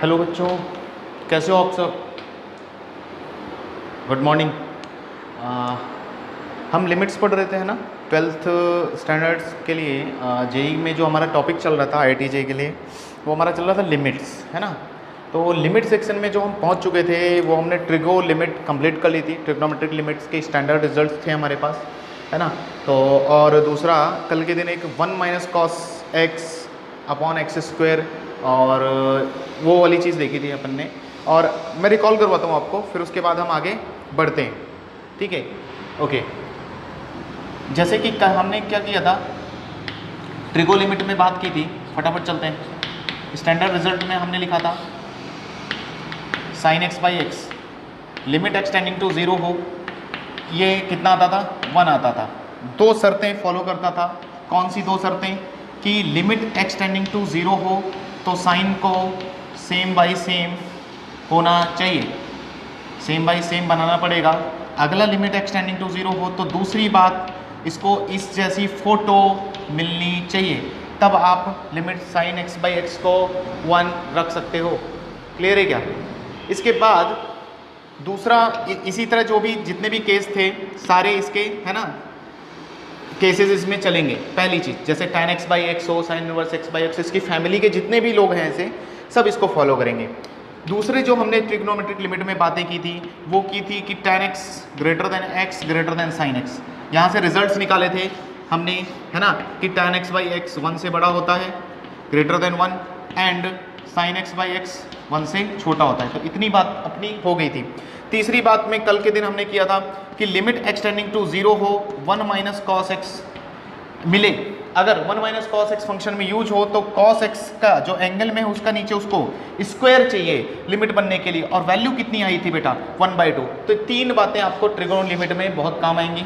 Hello बच्चों, कैसे हो आप सब? Good morning. हम लिमिट्स पढ़ रहे थे, है ना, 12th स्टैंडर्ड्स के लिए। जेई में जो हमारा टॉपिक चल रहा था IIT जेई के लिए, वो हमारा चल रहा था लिमिट्स, है ना। तो लिमिट सेक्शन में जो हम पहुंच चुके थे वो हमने ट्रिगो लिमिट कंप्लीट कर ली थी। ट्रिग्नोमेट्रिक लिमिट्स के स्टैंडर्ड रिजल्ट्स थे हमारे पास, है ना। तो और दूसरा कल के दिन एक 1 - cos x upon x square और वो वाली चीज़ देखी थी अपन ने। और मैं रिकॉल करवाता हूँ आपको, फिर उसके बाद हम आगे बढ़ते हैं, ठीक है। ओके, जैसे कि हमने क्या किया था, ट्रिगो लिमिट में बात की थी। फटाफट चलते हैं। स्टैंडर्ड रिजल्ट में हमने लिखा था sin x by x limit x tending to 0 हो, ये कितना आता था? 1 आता था। दो शर्तें फॉलो करता था। कौन सी दो शर्तें? कि लिमिट एक्स टेंडिंग टू 0 हो तो साइन को सेम बाई सेम होना चाहिए, सेम बाई सेम बनाना पड़ेगा। अगला लिमिट एक्स टेंडिंग टू 0 हो तो दूसरी बात, इसको इस जैसी फोटो मिलनी चाहिए, तब आप limit sine x by x को 1 रख सकते हो। क्लियर है क्या? इसके बाद दूसरा, इसी तरह जो भी जितने भी केस थे सारे इसके, है ना, केसेस इसमें चलेंगे। पहली चीज़, जैसे tan x बाई एक्स हो, sine inverse x by x, इसकी फैमिली के जितने भी लोग हैं ऐसे सब इसको फॉलो करेंगे। दूसरे जो हमने ट्रिग्नोमेट्रिक लिमिट में बातें की थी वो की थी कि tan x greater than x greater than sine x। यहाँ से रिजल्ट्स निकाले थे हमने, है ना, कि tan x बाई एक्स 1 से बड़ा होता है, greater than 1, and sine x by x 1 से छोटा होता है। तो इतनी बात अपनी हो गई थी। तीसरी बात में कल के दिन हमने किया था कि लिमिट एक्स टेंडिंग टू 0 हो, 1 - cos x मिले। अगर 1 - cos x फंक्शन में यूज हो तो cos x का जो एंगल में है उसका नीचे उसको स्क्वायर चाहिए लिमिट बनने के लिए, और वैल्यू कितनी आई थी बेटा? 1/2। तो तीन बातें आपको ट्रिगोन लिमिट में बहुत काम आएंगी।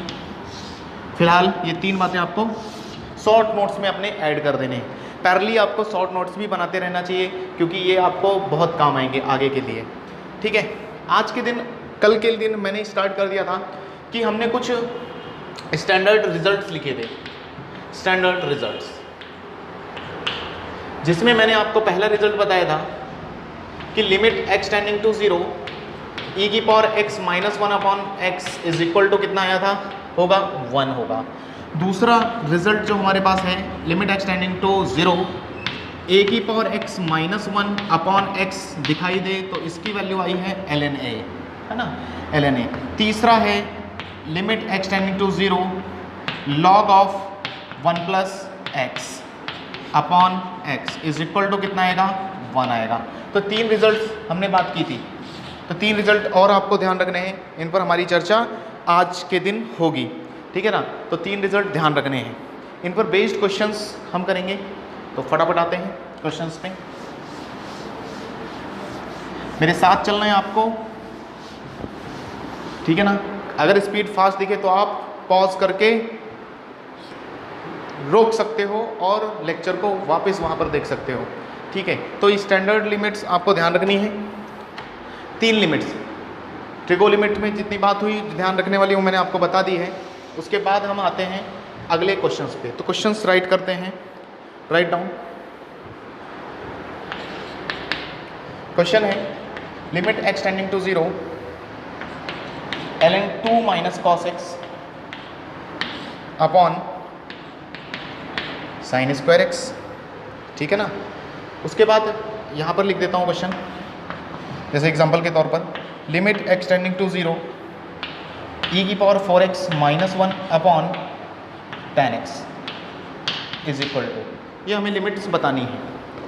फिलहाल ये तीन बातें आपको शॉर्ट नोट्स में अपने ऐड कर देने हैं। पैरेलली आपको शॉर्ट नोट्स भी बनाते रहना चाहिए क्योंकि ये आपको बहुत काम आएंगे आगे के लिए, ठीक है। आज के दिन, कल के दिन मैंने स्टार्ट कर दिया था कि हमने कुछ स्टैंडर्ड रिजल्ट्स लिखे थे, स्टैंडर्ड रिजल्ट्स, जिसमें मैंने आपको पहला रिजल्ट बताया था कि limit x tending to 0 e की power x - 1 upon x is equal to कितना आया था? होगा 1 होगा। दूसरा रिजल्ट जो हमारे पास है, limit x tending to 0 a की पावर x - 1 अपॉन x दिखाई दे तो इसकी वैल्यू आई है ln a, है ना, ln a। तीसरा है limit x tending to 0 log of 1 + x upon x is equal to कितना आएगा? 1 आएगा। तो तीन रिजल्ट हमने बात की थी। तो तीन रिजल्ट और आपको ध्यान रखने हैं, इन पर हमारी चर्चा आज के दिन होगी, ठीक है ना। तो तीन रिजल्ट ध्यान रखने हैं, इन पर बेस्ड क्वेश्चंस हम करेंगे। तो फटाफट आते हैं क्वेश्चंस पे। मेरे साथ चलना है आपको, ठीक है ना। अगर स्पीड फास्ट दिखे तो आप पॉज करके रोक सकते हो और लेक्चर को वापस वहां पर देख सकते हो, ठीक है। तो स्टैंडर्ड लिमिट्स आपको ध्यान रखनी है। तीन लिमिट्स, ट्रिगो लिमिट में जितनी बात हुई ध्यान रखने वाली वो मैंने आपको बता दी है। उसके बाद हम आते हैं अगले क्वेश्चंस पे। तो क्वेश्चंस राइट करते हैं, राइट डाउन। क्वेश्चन है limit x tending to 0 ln 2 - cos x upon sine square x, ठीक है ना। उसके बाद यहाँ पर लिख देता हूँ क्वेश्चन, जैसे एग्जांपल के तौर पर, limit x tending to 0 e की power 4x - 1 upon tan x is equal to, ये हमें लिमिट्स बतानी है।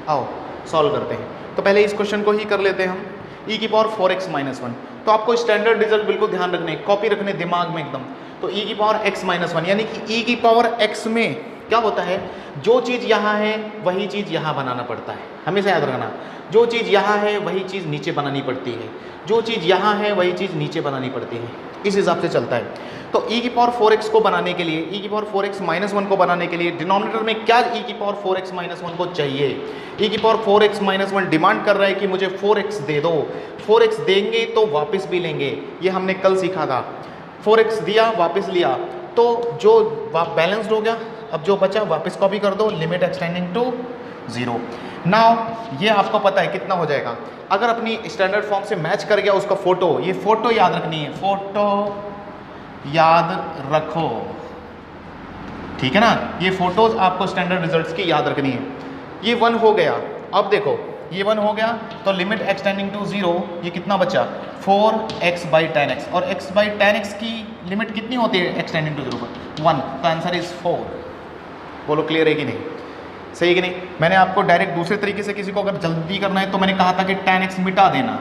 आओ सॉल्व करते हैं। तो पहले इस क्वेश्चन को ही कर लेते हैं हम। e की पावर 4x - 1, तो आपको स्टैंडर्ड रिजल्ट बिल्कुल ध्यान रखने, कॉपी रखने दिमाग में एकदम। तो e की पावर x - 1 यानी कि e की पावर x में क्या होता है, जो चीज़ यहाँ है वही चीज़ यहाँ बनाना पड़ता है, हमेशा याद रखना। जो चीज़ यहाँ है वही चीज़ नीचे बनानी पड़ती है, जो चीज़ यहाँ है वही चीज़ नीचे बनानी पड़ती है, इस हिसाब से चलता है। तो e की पावर 4x को बनाने के लिए, e की पावर 4x - 1 को बनाने के लिए डिनोमिनेटर में क्या e की पावर 4x - 1 को चाहिए? e की पावर 4x - 1 डिमांड कर रहा है कि मुझे 4x दे दो। 4x देंगे तो वापस भी लेंगे, ये हमने कल सीखा था। 4x दिया वापस लिया, तो जो बैलेंस्ड हो गया। अब जो बचा वापस कॉपी कर दो, लिमिट एक्सटेंडिंग टू 0। नाउ ये आपको पता है कितना हो जाएगा, अगर अपनी स्टैंडर्ड फॉर्म से मैच कर गया उसका फोटो, ये फोटो याद रखनी है, फोटो याद रखो, ठीक है ना, ये फोटोज आपको स्टैंडर्ड रिजल्ट्स की याद रखनी है। ये 1 हो गया, अब देखो ये 1 हो गया तो लिमिट x टेंडिंग टू 0, ये कितना बचा 4x/10x, और x/10x की लिमिट कितनी होती है x टेंडिंग टू 0 पर 1, तो आंसर इज 4। बोलो क्लियर है कि नहीं, सही है कि नहीं। मैंने आपको डायरेक्ट दूसरे तरीके से किसी को अगर जल्दी करना है तो मैंने कहा था कि 10x मिटा देना,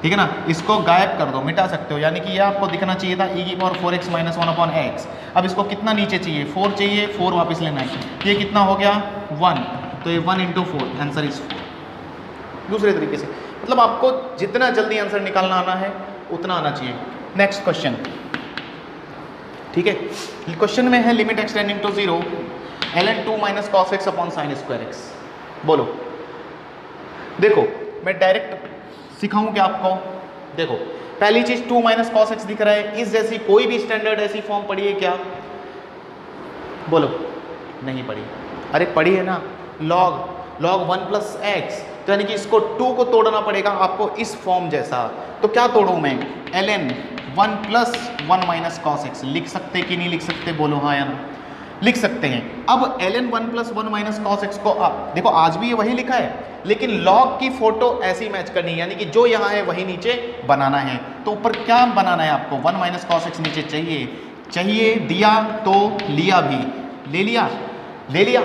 ठीक है ना, इसको गायब कर दो, मिटा सकते हो, यानी कि ये आपको दिखना चाहिए था e⁴x - 1/x। अब इसको कितना नीचे चाहिए 4 चाहिए, 4 वापस लेना है, ये कितना हो गया 1, तो ये 1 × 4 आंसर इज 4। दूसरे तरीके से मतलब आपको जितना जल्दी आंसर निकालना आना है उतना आना चाहिए। नेक्स्ट क्वेश्चन, ठीक है, क्वेश्चन में है limit x tending to 0 ln 2 - cos x / sin² x। बोलो, देखो मैं डायरेक्ट सिखाऊं क्या आपको, देखो पहली चीज 2 - cos x दिख रहा है, इस जैसी कोई भी स्टैंडर्ड ऐसी फॉर्म पढ़ी है क्या, बोलो नहीं पढ़ी, अरे पढ़ी है ना, log 1 + x, तो यानी कि इसको 2 को तोड़ना पड़ेगा आपको इस फॉर्म जैसा, तो क्या तोड़ूं मैं ln 1 + 1 - cos x, लिख सकते कि नहीं लिख सकते, बोलो हाँ या ना, लिख सकते हैं। अब ln 1 + 1 - cos x को आप देखो आज भी ये वही लिखा है, लेकिन log की फोटो ऐसी मैच करनी है, यानी कि जो यहाँ है वही नीचे बनाना है, तो ऊपर क्या बनाना है आपको 1 - cos x नीचे चाहिए दिया तो लिया भी, ले लिया,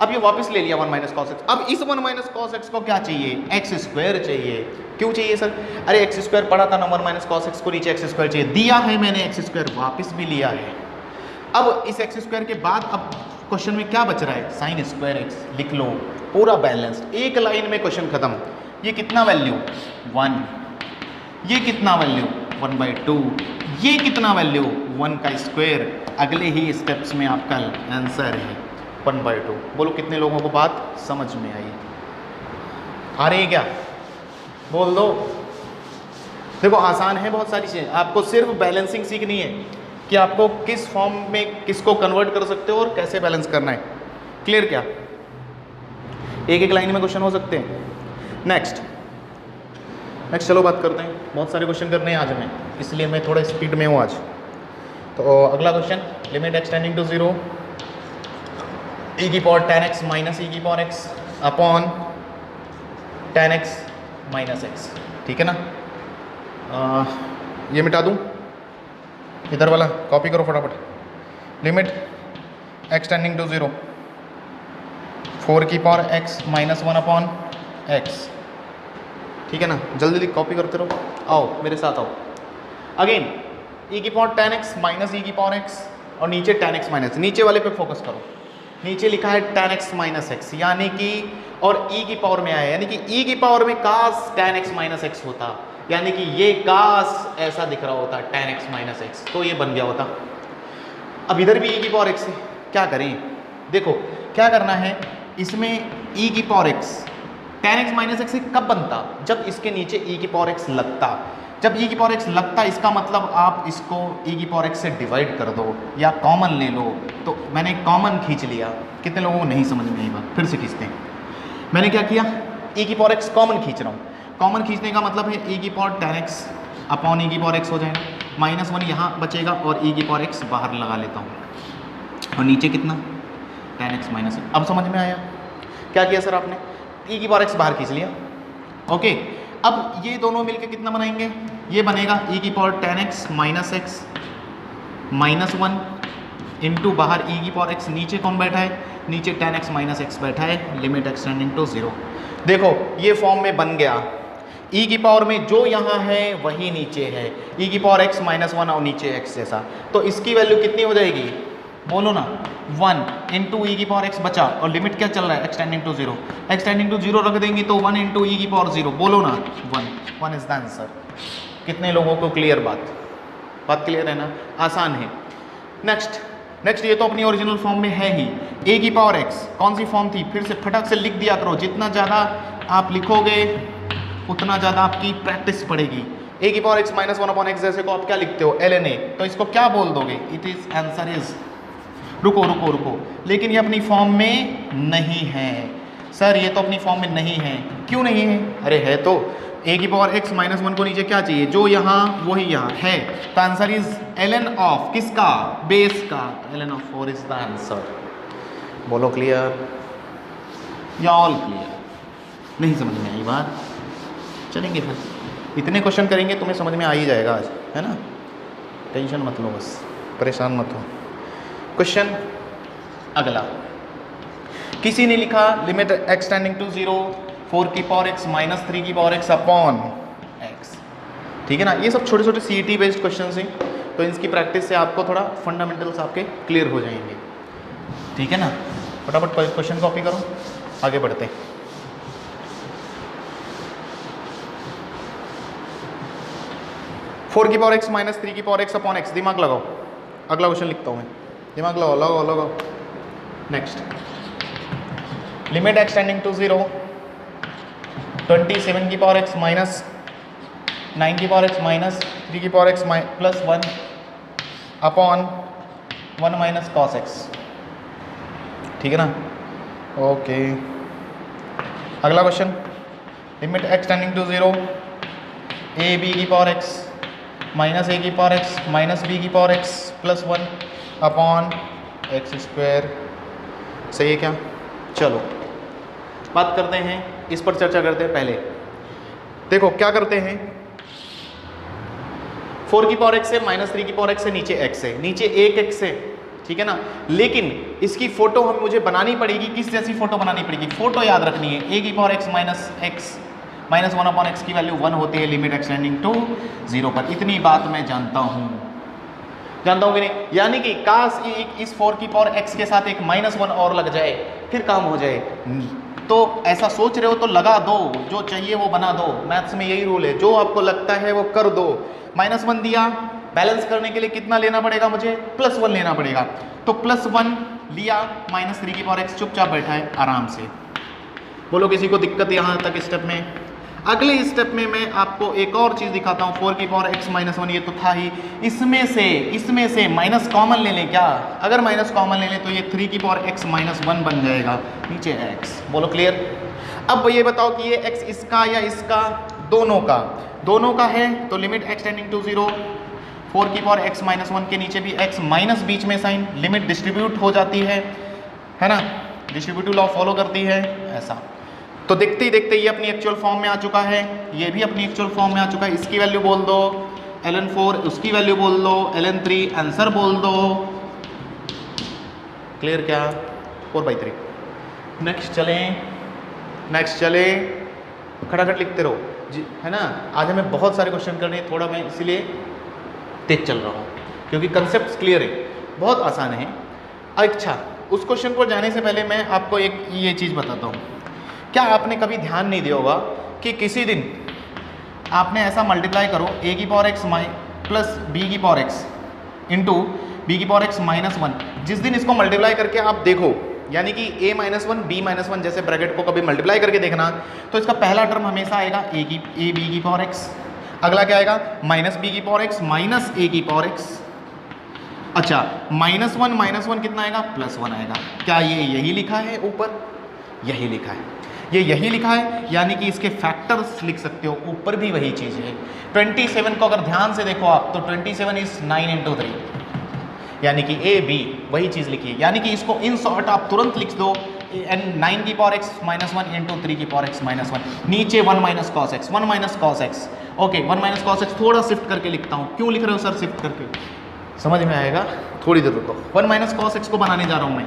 अब ये वापस ले लिया 1 - cos x। अब इस 1 - cos x को क्या चाहिए x² चाहिए, क्यों चाहिए सर, अरे x² पढ़ा था ना, 1 - cos x को नीचे x² चाहिए, दिया है मैंने x², वापस भी लिया है। अब इस x² के बाद अब क्वेश्चन में क्या बच रहा है sin² x, लिख लो पूरा बैलेंस्ड, एक लाइन में क्वेश्चन खत्म। ये कितना वैल्यू 1, ये कितना वैल्यू 1/2, ये कितना वैल्यू 1², अगले ही स्टेप्स में आपका आंसर है 1/2। बोलो कितने लोगों को बात समझ में आई, आ रही है क्या, बोल दो। देखो आसान है बहुत सारी चीज़ें, आपको सिर्फ बैलेंसिंग सीखनी है कि आपको किस फॉर्म में किसको कन्वर्ट कर सकते हो और कैसे बैलेंस करना है, क्लियर क्या, एक लाइन में क्वेश्चन हो सकते हैं। नेक्स्ट चलो बात करते हैं, बहुत सारे क्वेश्चन करने हैं आज हमें, इसलिए मैं थोड़ा स्पीड में हूँ आज। तो अगला question limit x tending to 0 e⁻10x - e⁻x upon 10x - x, ठीक है ना, ये मिटा दूँ, इधर वाला कॉपी करो फटाफट, limit x tending to 0 4x - 1/x, ठीक है ना, जल्दी कॉपी करते रहो, आओ मेरे साथ आओ। अगेन e⁻10x - e⁻x और नीचे 10x - नीचे वाले पे फोकस करो, नीचे लिखा है 10x - x, यानी कि और e की पावर में आया, यानी कि e की पावर में काश 10x - x होता, यानी कि ये काश ऐसा दिख रहा होता 10x - x, तो ये बन गया होता। अब इधर भी e की पावर x है, क्या करें, देखो क्या करना है, इसमें e की पावर x 10x - x कब बनता, जब इसके नीचे e की पावर x लगता, जब e की पावर x लगता इसका मतलब आप इसको e की पावर x से डिवाइड कर दो या कॉमन ले लो, तो मैंने कॉमन खींच लिया, कितने लोगों को नहीं समझ में आई बात, फिर से खींचते हैं। मैंने क्या किया, e की पावर x कॉमन खींच रहा हूँ, कॉमन खींचने का मतलब है e की पावर 10x अपॉन e की पावर x हो जाएगा, -1 यहाँ बचेगा और e की पावर x बाहर लगा लेता हूँ, और नीचे कितना 10x - x। अब समझ में आया क्या किया सर आपने, e की पावर x बाहर खींच लिया, ओके। अब ये दोनों मिलके कितना बनाएंगे, ये बनेगा e की पावर 10x - x -1 इंटू बाहर e की पावर x, नीचे कौन बैठा है, नीचे 10x - x बैठा है, लिमिट x टेंडिंग टू 0। देखो ये फॉर्म में बन गया, e की पावर में जो यहाँ है वही नीचे है, e की पावर x -1 और नीचे x जैसा, तो इसकी वैल्यू कितनी हो जाएगी, बोलो ना 1 इंटू e की पावर x बचा, और लिमिट क्या चल रहा है x tending to 0, x tending to 0 रख देंगे तो 1 इंटू e की पावर 0, बोलो ना 1 इज द आंसर। कितने लोगों को क्लियर बात क्लियर है ना, आसान है। नेक्स्ट ये तो अपनी ओरिजिनल फॉर्म में है ही, a की पावर x कौन सी फॉर्म थी, फिर से फटाक से लिख दिया करो, जितना ज़्यादा आप लिखोगे उतना ज़्यादा आपकी प्रैक्टिस पड़ेगी। a की पावर x -1/x जैसे को आप क्या लिखते हो ln a, तो इसको क्या बोल दोगे, इट इज आंसर इज रुको रुको रुको, लेकिन ये अपनी फॉर्म में नहीं है सर, ये तो अपनी फॉर्म में नहीं है। क्यों नहीं है? अरे है तो, ए की पावर एक्स माइनस वन को नीचे क्या चाहिए, जो यहाँ वही यहाँ है। तो आंसर इज ln ऑफ किसका, बेस का, ln of 4 is the answer. बोलो क्लियर या ऑल क्लियर? नहीं समझ में आई बात? चलेंगे फिर, इतने क्वेश्चन करेंगे तुम्हें समझ में आ ही जाएगा आज, है ना। टेंशन मत लो, बस परेशान मत हो। क्वेश्चन अगला, किसी ने लिखा लिमिट x टेंडिंग टू 0 4 की पावर x माइनस 3 की पावर x अपॉन x, ठीक है ना। ये सब छोटे छोटे CET बेस्ड क्वेश्चन हैं, तो इसकी प्रैक्टिस से आपको थोड़ा फंडामेंटल्स आपके क्लियर हो जाएंगे, ठीक है ना। फटाफट क्वेश्चन कॉपी करो, आगे बढ़ते हैं। फोर की पावर x माइनस 3 की पावर x अपॉन x, दिमाग लगाओ, अगला क्वेश्चन लिखता हूँ मैं, दिमाग लगाओ लगाओ लगाओ। Next, limit x tending to 0 27 की पावर x माइनस 9 की पावर x माइनस 3 की power x plus 1 upon 1 minus cos x, ठीक है ना। ओके, अगला question, limit x tending to 0 a b की पावर x माइनस a की पावर x माइनस b की power x plus 1 upon x square, सही है क्या? चलो बात करते हैं, इस पर चर्चा करते हैं। पहले देखो क्या करते हैं, 4 की पावर x से माइनस 3 की पावर x से नीचे x है, नीचे एक x है, ठीक है ना। लेकिन इसकी फोटो हम मुझे बनानी पड़ेगी, किस जैसी फोटो बनानी पड़ेगी? फोटो याद रखनी है, a की power x minus x minus 1 upon x की वैल्यू 1 होती है लिमिट x टेंडिंग टू 0 पर। इतनी बात मैं जानता हूँ कि नहीं? यानी कि काश इस 4 की पावर x के साथ एक माइनस 1 और लग जाए, फिर काम हो जाए। तो ऐसा सोच रहे हो तो लगा दो, जो चाहिए वो बना दो। मैथ्स में यही रूल है, जो आपको लगता है वो कर दो। माइनस 1 दिया, बैलेंस करने के लिए कितना लेना पड़ेगा मुझे? प्लस 1 लेना पड़ेगा। तो प्लस 1 लिया, माइनस 3 की पावर x चुपचाप बैठा है आराम से। बोलो किसी को दिक्कत यहाँ तक स्टेप में? अगले स्टेप में मैं आपको एक और चीज दिखाता हूँ, 4 की पावर x माइनस 1 ये तो था ही, इसमें से माइनस कॉमन ले लें क्या? अगर माइनस कॉमन ले लें तो ये 3 की पावर x माइनस 1 बन जाएगा, नीचे x। बोलो क्लियर? अब ये बताओ कि ये x इसका या इसका? दोनों का है, तो लिमिट x टेंडिंग टू 0 4 की पावर x माइनस 1 के नीचे भी x माइनस बीच में साइन, लिमिट डिस्ट्रीब्यूट हो जाती है ना, डिस्ट्रीब्यूटिव लॉ फॉलो करती है ऐसा। तो देखते ही देखते ये अपनी एक्चुअल फॉर्म में आ चुका है, ये भी अपनी एक्चुअल फॉर्म में आ चुका है। इसकी वैल्यू बोल दो ln 4, उसकी वैल्यू बोल दो ln 3, आंसर बोल दो। क्लियर क्या? 4/3। नेक्स्ट चले, खटाखट लिखते रहो जी, है ना। आज हमें बहुत सारे क्वेश्चन करने हैं, थोड़ा मैं इसीलिए तेज चल रहा हूँ क्योंकि कंसेप्ट क्लियर है, बहुत आसान है। अच्छा, उस क्वेश्चन पर जाने से पहले मैं आपको एक ये चीज़ बताता हूँ। क्या आपने कभी ध्यान नहीं दिया होगा कि किसी दिन आपने ऐसा मल्टीप्लाई करो, a की पावर x प्लस b की पावर x इंटू b की पावर x माइनस 1। जिस दिन इसको मल्टीप्लाई करके आप देखो, यानी कि a माइनस 1 b माइनस 1 जैसे ब्रैकेट को कभी मल्टीप्लाई करके देखना, तो इसका पहला टर्म हमेशा आएगा a b की पावर x, अगला क्या आएगा? माइनस b की पावर x माइनस a की पावर x। अच्छा, माइनस 1 कितना आएगा? प्लस 1 आएगा। क्या ये यही लिखा है ऊपर? यही लिखा है, ये यही लिखा है, यानी कि इसके फैक्टर्स लिख सकते हो, ऊपर भी वही चीज़ है। 27 को अगर ध्यान से देखो आप, तो 27 इज 9 इंटू 3, यानी कि ए बी वही चीज़ लिखी है। यानी कि इसको इन शॉर्ट आप तुरंत लिख दो, 9 की पावर x माइनस 1 इंटू 3 की पावर x माइनस 1, नीचे 1 minus cos x, 1 minus cos x। Okay, 1 minus cos x थोड़ा शिफ्ट करके लिखता हूँ। क्यों लिख रहे हो सर शिफ्ट करके? समझ में आएगा, थोड़ी देर रुको। 1 माइनस कॉस x को बनाने जा रहा हूँ मैं,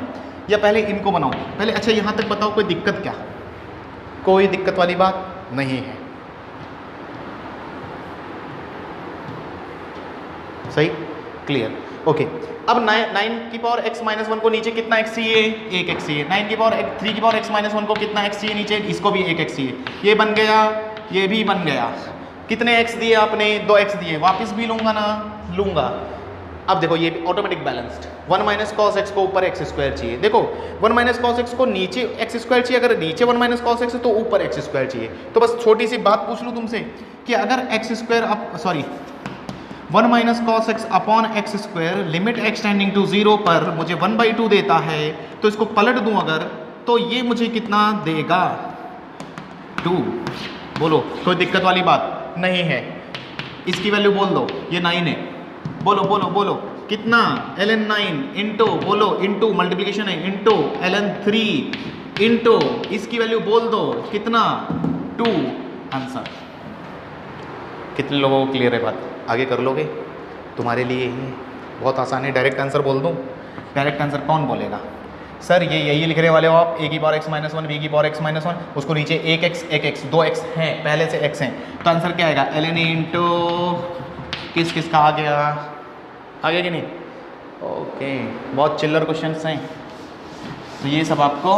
या पहले इनको बनाऊँ पहले? अच्छा, यहाँ तक बताओ कोई दिक्कत क्या? कोई दिक्कत वाली बात नहीं है, सही क्लियर? ओके, अब 9 की पावर x माइनस 1 को नीचे कितना x चाहिए? 1 x चाहिए। 9 की पावर 3 की पावर x माइनस 1 को कितना x चाहिए नीचे? इसको भी 1 x चाहिए। ये बन गया, ये भी बन गया। कितने x दिए आपने? 2 x दिए। वापस भी लूंगा ना? लूंगा। अब देखो ये automatic balanced, 1 minus cos x को ऊपर एक्स स्क्वायर चाहिए। देखो 1 माइनस कॉस एक्स को नीचे एक्स स्क्वायर चाहिए, अगर नीचे 1 माइनस कॉस एक्स है तो ऊपर एक्स स्क्वायर चाहिए। तो बस छोटी सी बात पूछ लूँ तुमसे कि अगर एक्स स्क्वायर, अब sorry 1 minus cos x upon x square limit x tending to 0 पर मुझे 1/2 देता है, तो इसको पलट दूं अगर तो ये मुझे कितना देगा 2। बोलो कोई दिक्कत वाली बात नहीं है। इसकी वैल्यू बोल दो, ये 9 है। बोलो बोलो बोलो कितना ln 9 इंटू बोलो इंटू मल्टीप्लीकेशन है इंटू ln 3 इंटू इसकी वैल्यू बोल दो कितना 2। आंसर। कितने लोगों को क्लियर है बात? आगे कर लोगे? तुम्हारे लिए ही बहुत आसान है। डायरेक्ट आंसर बोल दूं? डायरेक्ट आंसर कौन बोलेगा? सर ये यही लिखने वाले हो आप, a की पावर x माइनस 1 b की पावर x माइनस 1, उसको नीचे 1x 2x हैं, पहले से x हैं, तो आंसर क्या आएगा ln इंटू किस किस का आ गया? आ गया कि नहीं? ओके, बहुत चिल्लर क्वेश्चंस हैं, तो ये सब आपको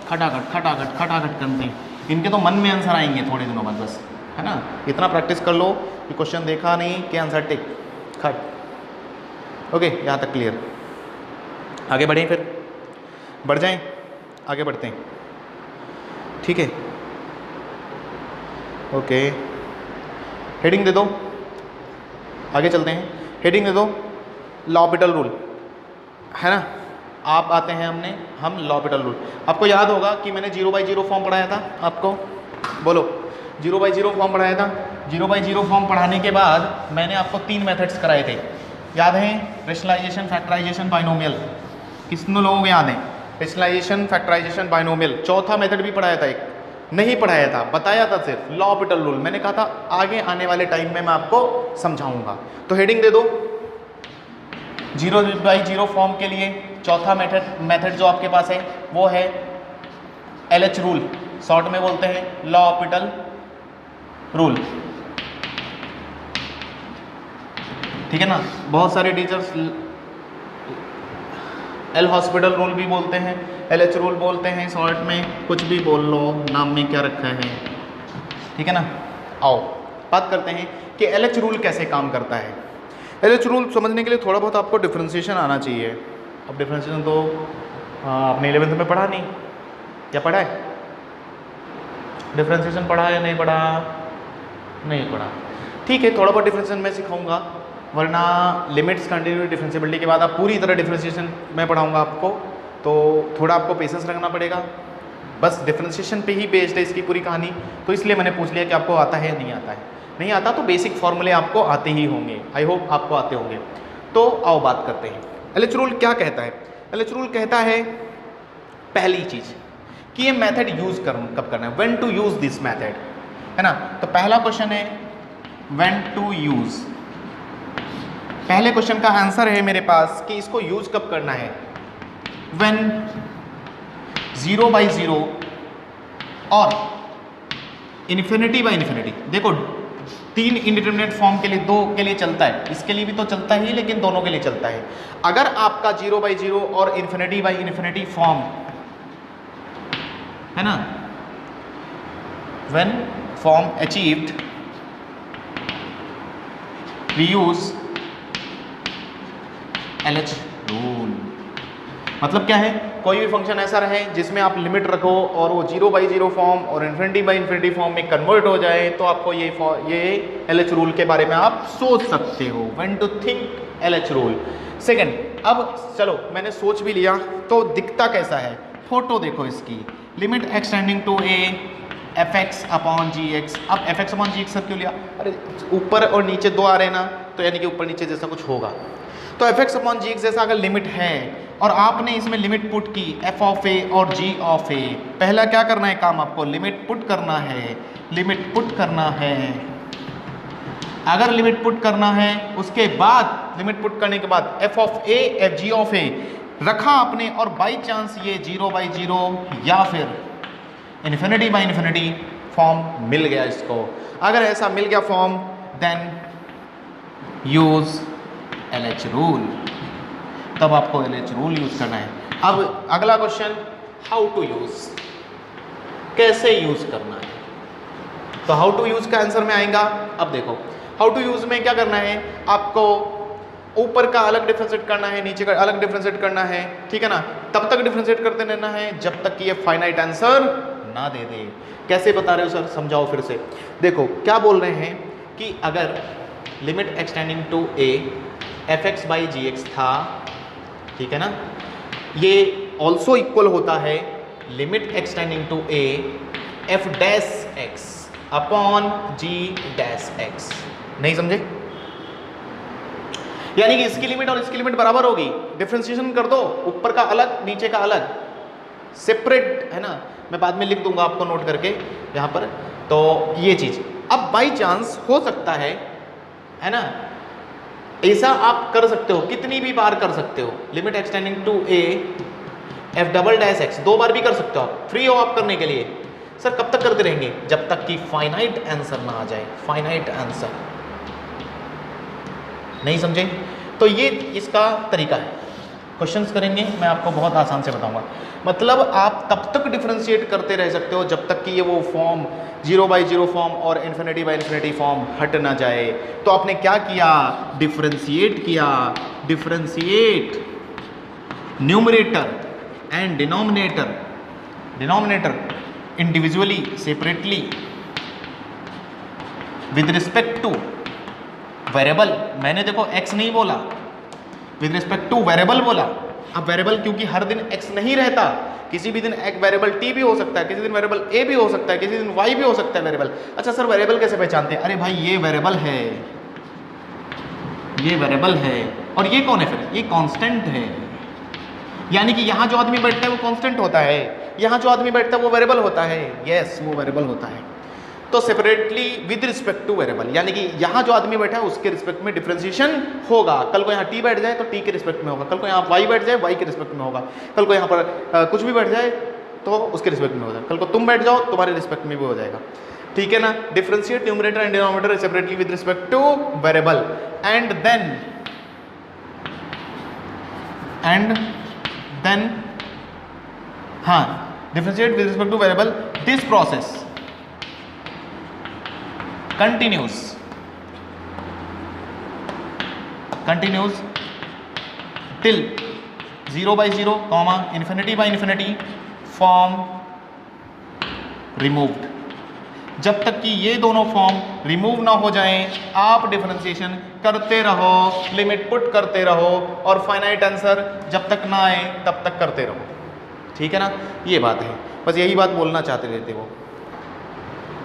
खटाखट करते हैं। इनके तो मन में आंसर आएंगे थोड़े दिनों बाद, बस है ना। इतना प्रैक्टिस कर लो कि क्वेश्चन देखा नहीं कि आंसर टिक खट। ओके, यहाँ तक क्लियर। आगे बढ़ें, फिर बढ़ जाएं, आगे बढ़ते हैं, ठीक है। ओके, हेडिंग दे दो, आगे चलते हैं। हेडिंग दे दो लॉपिटल रूल, है ना। आप आते हैं हम लॉपिटल रूल। आपको याद होगा कि मैंने 0/0 फॉर्म पढ़ाया था आपको, बोलो 0/0 फॉर्म पढ़ाया था। 0/0 फॉर्म पढ़ाने के बाद मैंने आपको 3 मेथड्स कराए थे, याद है? Rationalisation, factorisation, binomial. कितने लोगों को याद है? Rationalisation, factorisation, binomial. चौथा मेथड भी पढ़ाया था, एक नहीं पढ़ाया था, बताया था सिर्फ लॉपिटल रूल। मैंने कहा था आगे आने वाले टाइम में मैं आपको समझाऊंगा। तो हेडिंग दे दो 0/0 फॉर्म के लिए चौथा मेथड जो आपके पास है वो है LH रूल, शॉर्ट में बोलते हैं लॉपिटल रूल, ठीक है ना। बहुत सारे टीचर्स एल हॉस्पिटल रूल भी बोलते हैं, LH रूल बोलते हैं, शॉर्ट में कुछ भी बोल लो, नाम में क्या रखा है, ठीक है ना। आओ बात करते हैं कि LH रूल कैसे काम करता है। LH रूल समझने के लिए थोड़ा बहुत आपको डिफ्रेंशिएशन आना चाहिए। अब डिफ्रेंशिएशन तो आपने 11th में पढ़ा नहीं, क्या पढ़ा है? डिफ्रेंशिएशन पढ़ा या नहीं पढ़ा? नहीं पढ़ा, ठीक है। थोड़ा बहुत डिफ्रेंशिएशन मैं सिखाऊंगा, वरना लिमिट्स, कंटिन्यूटी, डिफरेंशिएबिलिटी के बाद आप पूरी तरह डिफरेंशिएशन मैं पढ़ाऊंगा आपको, तो थोड़ा आपको पेशेंस रखना पड़ेगा। बस डिफरेंशिएशन पे ही बेस्ड है इसकी पूरी कहानी, तो इसलिए मैंने पूछ लिया कि आपको आता है या नहीं आता है। नहीं आता तो बेसिक फॉर्मूले आपको आते ही होंगे, आई होप आपको आते होंगे। तो आओ बात करते हैं LH रूल क्या कहता है। LH रूल कहता है पहली चीज़ कि ये मेथड यूज़ कब करना है, when to use this method, है ना। तो पहला क्वेश्चन है व्हेन टू यूज़। पहले क्वेश्चन का आंसर है मेरे पास कि इसको यूज कब करना है, व्हेन 0/0 और इन्फिनिटी बाई इन्फिनिटी। देखो 3 इंडिटरमिनेट फॉर्म के लिए, 2 के लिए चलता है, इसके लिए भी तो चलता ही, लेकिन दोनों के लिए चलता है। अगर आपका 0/0 और इन्फिनिटी बाई इन्फिनिटी फॉर्म है ना, when form achieved we use LH rule. मतलब क्या है, कोई भी फंक्शन ऐसा रहे जिसमें आप लिमिट रखो और वो 0/0 फॉर्म और इन्फिनिटी बाई इन्फिनिटी फॉर्म में कन्वर्ट हो जाए, तो आपको ये LH रूल के बारे में आप सोच सकते हो, when to think LH rule. Second, अब चलो मैंने सोच भी लिया, तो दिखता कैसा है, फोटो देखो इसकी। Limit extending to a fx upon gx। अब fx अपॉन gx सर क्यों लिया? अरे ऊपर और नीचे 2 आ रहे ना, तो यानी कि ऊपर नीचे जैसा कुछ होगा। तो fx अपॉन gx जैसा अगर लिमिट है और आपने इसमें लिमिट पुट की f ऑफ a और g ऑफ a, पहला क्या करना है काम आपको, लिमिट पुट करना है, लिमिट पुट करना है। अगर लिमिट पुट करना है उसके बाद, लिमिट पुट करने के बाद f of a f g of a रखा आपने, और बाई चांस ये 0/0 या फिर इन्फिनिटी बाई इन्फिनिटी फॉर्म मिल गया इसको, अगर ऐसा मिल गया form, then use LH rule. तब आपको LH रूल यूज करना है। अब अगला क्वेश्चन, हाउ टू यूज, कैसे यूज करना है। तो हाउ टू यूज का आंसर में आएगा। अब देखो हाउ टू यूज में क्या करना है, आपको ऊपर का अलग डिफरेंशिएट करना है, नीचे का अलग डिफरेंशिएट करना है, ठीक है ना। तब तक डिफरेंशिएट करते रहना है जब तक कि ये फाइनाइट आंसर ना दे दे। कैसे बता रहे हो सर, समझाओ फिर से। देखो क्या बोल रहे हैं कि अगर limit extending to a f x by g x था, ठीक है ना, ये ऑल्सो इक्वल होता है limit extending to a f dash x upon g dash x. नहीं समझे? यानी कि इसकी लिमिट और इसकी लिमिट बराबर होगी, डिफ्रेंशिएशन कर दो, ऊपर का अलग नीचे का अलग, सेपरेट है ना, मैं बाद में लिख दूंगा आपको नोट करके यहाँ पर। तो ये चीज अब बाई चांस हो सकता है ना, ऐसा आप कर सकते हो, कितनी भी बार कर सकते हो, limit extending to a f double dash x 2 बार भी कर सकते हो आप, फ्री हो आप करने के लिए। सर कब तक करते रहेंगे? जब तक कि फाइनाइट आंसर ना आ जाए, फाइनाइट आंसर। नहीं समझे? तो ये इसका तरीका है। क्वेश्चंस करेंगे, मैं आपको बहुत आसान से बताऊंगा। मतलब आप तब तक डिफरेंशिएट करते रह सकते हो जब तक कि ये वो फॉर्म 0/0 फॉर्म और इन्फिनिटी फॉर्म हट ना जाए। तो आपने क्या किया? डिफरेंशिएट किया, differentiate numerator and denominator individually, separately, with respect to variable. मैंने देखो x नहीं बोला, विद रिस्पेक्ट टू वेरिएबल बोला। अब वेरिएबल क्योंकि हर दिन x नहीं रहता, किसी भी दिन एक वेरिएबल t भी हो सकता है, किसी दिन वेरिएबल a भी हो सकता है, किसी दिन y भी हो सकता है वेरिएबल। अच्छा सर वेरिएबल कैसे पहचानते हैं? अरे भाई ये वेरिएबल है, ये वेरिएबल है, और ये कौन है फिर? ये कांस्टेंट है। यानी कि यहां जो आदमी बैठता है वो कांस्टेंट होता है, यहां जो आदमी बैठता है वो वेरिएबल होता है। यस, वो वेरिएबल होता है। तो separately with respect to variable, यानी कि यहाँ जो आदमी बैठा है उसके रिस्पेक्ट में डिफरेंशिएशन होगा। कल को यहाँ t बैठ जाए तो t के रिस्पेक्ट में होगा, कल को यहाँ y बैठ जाए y के रिस्पेक्ट में होगा, कल को यहाँ पर कुछ भी बैठ जाए तो उसके रिस्पेक्ट में होगा, कल को तुम बैठ जाओ तुम्हारे रिस्पेक्ट में भी हो जाएगा। ठीक है ना? Differentiate numerator and denominator separately with respect to variable and then हाँ, differentiate with respect to variable, this process continues till 0/0, infinity form removed. जब तक कि ये दोनों फॉर्म रिमूव ना हो जाएं, आप डिफरेंशिएशन करते रहो, लिमिट पुट करते रहो, और फाइनाइट आंसर जब तक ना आए तब तक करते रहो। ठीक है ना? ये बात है, बस यही बात बोलना चाहते रहते वो।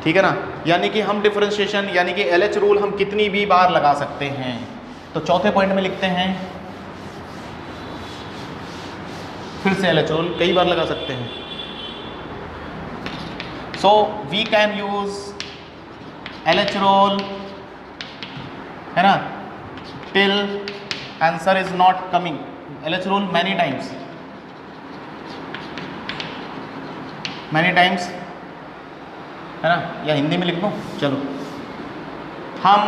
ठीक है ना? यानी कि हम डिफरेंशिएशन यानी कि LH रूल हम कितनी भी बार लगा सकते हैं। तो चौथे पॉइंट में लिखते हैं, फिर से LH रूल कई बार लगा सकते हैं। So we can use LH rule, है ना, till answer is not coming. LH rule many times, है ना, या हिंदी में लिख दूँ? चलो, हम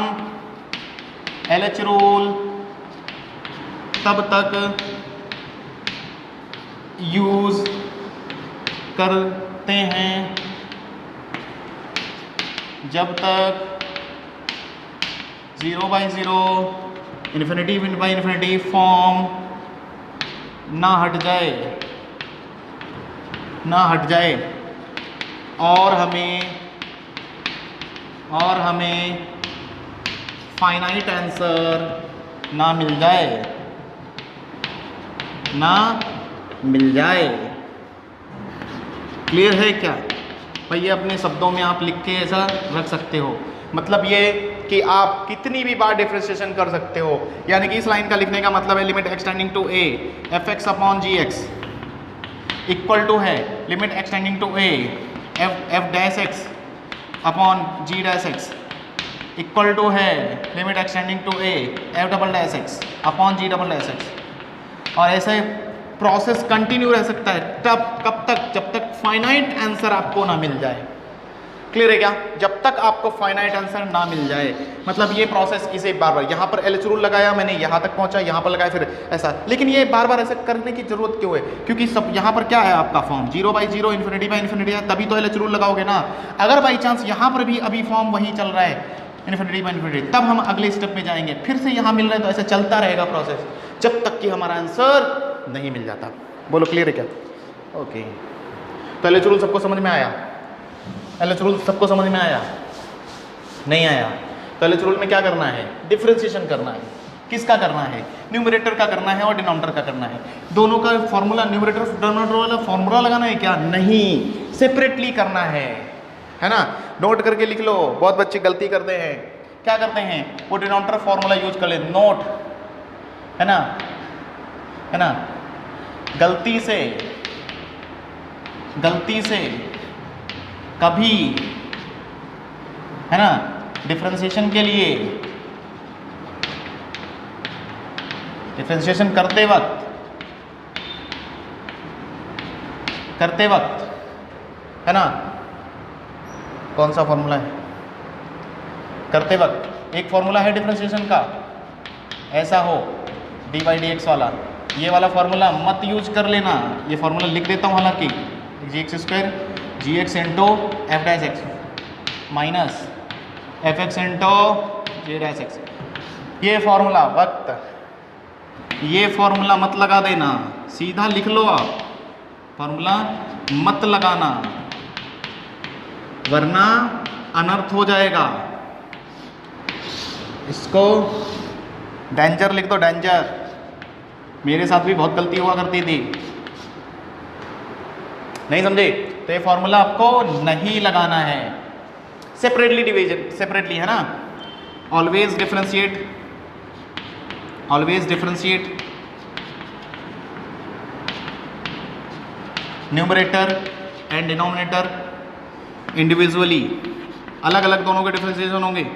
LH रूल तब तक यूज करते हैं जब तक 0/0 इन्फिनिटी फॉर्म ना हट जाए, और हमें फाइनाइट आंसर ना मिल जाए। क्लियर है क्या भाई? ये अपने शब्दों में आप लिख के ऐसा रख सकते हो। मतलब ये कि आप कितनी भी बार डिफरेंशिएशन कर सकते हो। यानी कि इस लाइन का लिखने का मतलब है limit extending to a f x upon g x equal to है limit extending to a f dash x upon g dash x equal to है limit extending to a f double dash x upon g double dash x. और ऐसे process continue रह सकता है कब तक? जब तक फाइनाइट आंसर आपको ना मिल जाए। क्लियर है क्या? जब तक आपको फाइनाइट आंसर ना मिल जाए, मतलब ये प्रोसेस इसे बार यहाँ पर LH रूल लगाया मैंने, यहाँ तक पहुँचा, यहाँ पर लगाया, फिर ऐसा। लेकिन ये बार बार ऐसे करने की जरूरत क्यों है? क्योंकि सब यहाँ पर क्या है आपका फॉर्म 0/0 इन्फिनिटी है, तभी तो LH रूल लगाओगे ना। अगर बाई चांस यहाँ पर भी अभी फॉर्म वही चल रहा है इन्फिनिटी, तब हम अगले स्टेप में जाएंगे, फिर से यहाँ मिल रहा है, तो ऐसे चलता रहेगा प्रोसेस जब तक कि हमारा आंसर नहीं मिल जाता। बोलो क्लियर है क्या? ओके, तो LH रूल सबको समझ में आया? LH रूल सबको समझ में आया? नहीं आया? तो एलएच रूल में क्या करना है, डिफरेंशिएशन करना है। किसका करना है, न्यूमरेटर का करना है और डिनोमिनेटर का करना है। दोनों का फॉर्मूला न्यूमरेटर डिनोमिनेटर वाला फॉर्मूला लगाना है क्या, नहीं, सेपरेटली करना है ना। नोट करके लिख लो, बहुत बच्चे गलती करते हैं, क्या करते हैं, वो डिनोमिनेटर फॉर्मूला यूज कर ले, नोट, है ना, गलती से कभी, है ना, डिफरेंशिएशन के लिए, डिफरेंशिएशन करते वक्त, है ना, कौन सा फॉर्मूला है, करते वक्त एक फॉर्मूला है डिफरेंशिएशन का, ऐसा हो dy/dx वाला, ये वाला फॉर्मूला मत यूज कर लेना, ये फॉर्मूला लिख देता हूँ हालांकि, gx² gx into f' minus fx into j', ये फॉर्मूला ये फॉर्मूला मत लगा देना, सीधा लिख लो आप, फॉर्मूला मत लगाना वरना अनर्थ हो जाएगा। इसको डेंजर लिख दो, डेंजर, मेरे साथ भी बहुत गलती हुआ करती थी, नहीं समझे, तो ये फॉर्मूला आपको नहीं लगाना है, सेपरेटली डिवीजन, सेपरेटली, है ना, always differentiate numerator and denominator individually, अलग अलग दोनों के डिफरेंशिएशन होंगे,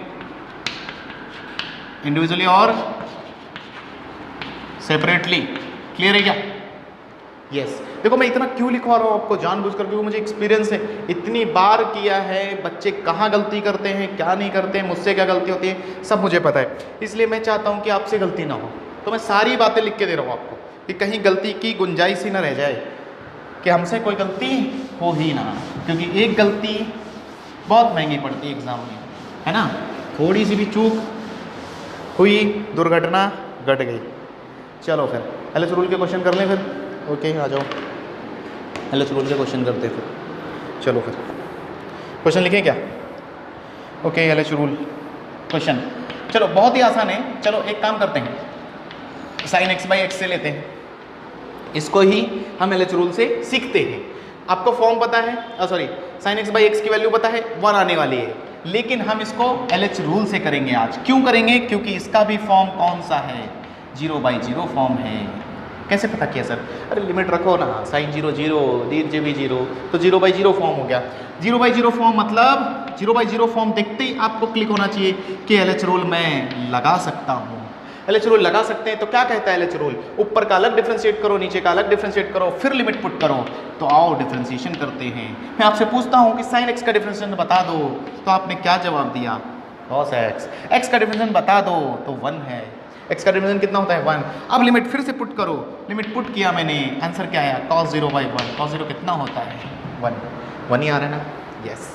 इंडिविजुअली और सेपरेटली। क्लियर है क्या? यस। देखो मैं इतना क्यों लिखवा रहा हूँ आपको, जानबूझकर, क्योंकि मुझे एक्सपीरियंस है, इतनी बार किया है, बच्चे कहाँ गलती करते हैं, क्या नहीं करते हैं, मुझसे क्या गलती होती है, सब मुझे पता है, इसलिए मैं चाहता हूँ कि आपसे गलती ना हो, तो मैं सारी बातें लिख के दे रहा हूँ आपको कि कहीं गलती की गुंजाइश ही ना रह जाए, कि हमसे कोई गलती हो ही ना, क्योंकि एक गलती बहुत महंगी पड़ती है एग्ज़ाम में, है ना, थोड़ी सी भी चूक हुई, दुर्घटना घट गई। चलो फिर एलएच रूल के क्वेश्चन कर लें फिर, ओके आ जाओ, एलएच रूल के क्वेश्चन करते फिर, चलो फिर क्वेश्चन लिखें क्या, ओके एलएच रूल क्वेश्चन, चलो बहुत ही आसान है, चलो एक काम करते हैं, sin x/x से लेते हैं, इसको ही हम एलएच रूल से सीखते हैं। आपको फॉर्म पता है, सॉरी sin x/x की वैल्यू पता है 1 आने वाली है, लेकिन हम इसको एलएच रूल से करेंगे आज। क्यों करेंगे? क्योंकि इसका भी फॉर्म कौन सा है, 0/0 फॉर्म है। कैसे पता किया सर? अरे लिमिट रखो ना, sin 0 0 dj भी 0, तो 0/0 फॉर्म हो गया। 0/0 फॉर्म मतलब 0/0 फॉर्म देखते ही आपको क्लिक होना चाहिए कि एलएच रूल मैं लगा सकता हूँ। एलएच रूल लगा सकते हैं, तो क्या कहता है एलएच रूल, ऊपर का अलग डिफरेंशिएट करो, नीचे का अलग डिफरेंशिएट करो, फिर लिमिट पुट करो। तो आओ डिफरेंशिएशन करते हैं। मैं आपसे पूछता हूँ कि sin x का डिफरेंशिएशन बता दो, तो आपने क्या जवाब दिया, cos x। x का डिफरेंशिएशन बता दो तो 1 है, x का डिफरेंशिएशन कितना होता है 1। अब लिमिट फिर से पुट करो, लिमिट पुट किया मैंने, आंसर क्या आया, cos 0/1। cos 0 कितना होता है 1 ही आ रहा है ना, यस।